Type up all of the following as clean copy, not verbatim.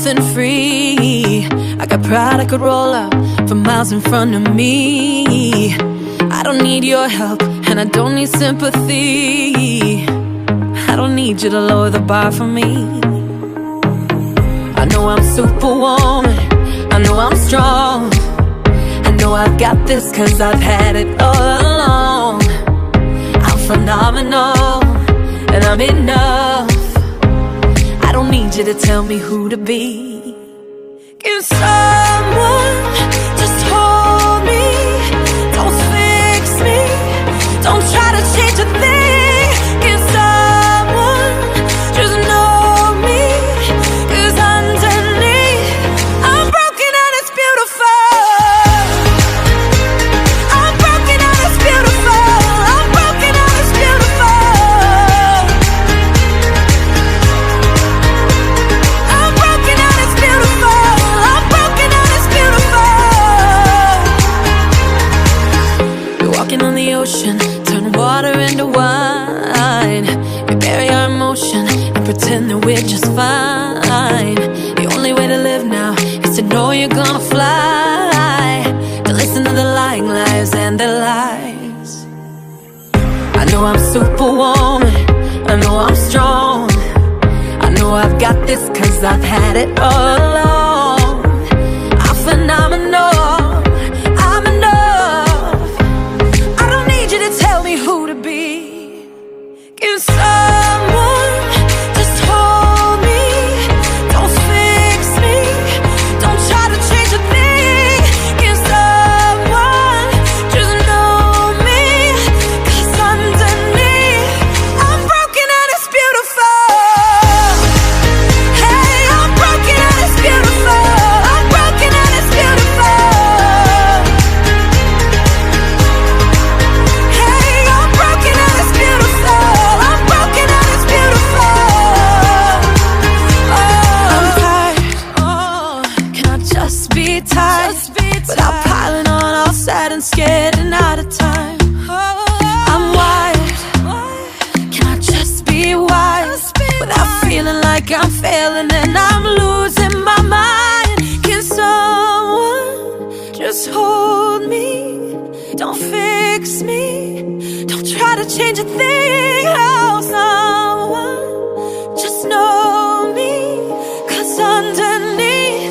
nothing free. I got pride I could roll up for miles in front of me. I don't need your help and I don't need sympathy. I don't need you to lower the bar for me. I know I'm superwoman, I know I'm strong, I know I've got this cause I've had it all along. I'm phenomenal and I'm enough. I don't need you to tell me who to be. Can someone just hold me? Don't fix me, don't try to change a thing. Can someone just know me? Cause underneath I'm broken and it's beautiful. I'm broken and it's beautiful. I'm broken and it's beautiful. I'm broken and it's beautiful. I'm broken and it's beautiful. You're walking on the ocean, turn water into wine. We bury our emotion and pretend that we're just fine. The only way to live now is to know you're gonna fly. To listen to the lying lives and their lies. I know I'm superwoman, I know I'm strong, I know I've got this cause I've had it all along. I'm phenomenal, I'm enough. I don't need you to tell me who to be. Can someone just hold me? Don't fix me, don't try to change a thing. Can someone just know me? Cause underneath I'm broken and it's beautiful. Hey, I'm broken and it's beautiful. I'm broken and it's beautiful. Hey, I'm broken and it's beautiful. I'm broken and it's beautiful. Oh, I'm tired. Oh, can I just be tired? Without piling on, all sad and scared and out of time. I'm wired. Can I just be wise? Without feeling like I'm failing and I'm losing my mind. Can someone just hold me? Don't fix me, don't try to change a thing. Oh, someone just know me. Cause underneath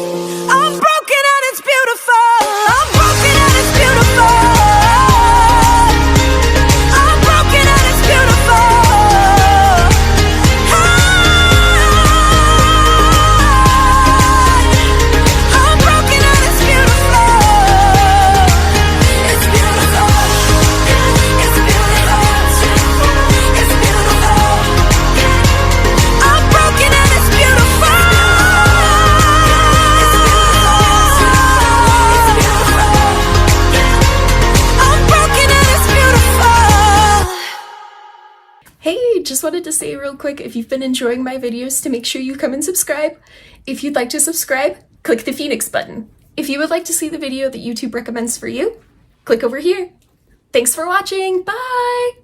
I'm broken and it's beautiful. I'm broken and it's beautiful. I'm broken and it's beautiful. I'm broken and it's beautiful. It's beautiful. It's beautiful. It's beautiful. I'm broken and it's beautiful. I'm broken and it's beautiful. Hey, just wanted to say real quick, if you've been enjoying my videos, to make sure you come and subscribe. If you'd like to subscribe, click the Phoenix button. If you would like to see the video that YouTube recommends for you, click over here. Thanks for watching. Bye!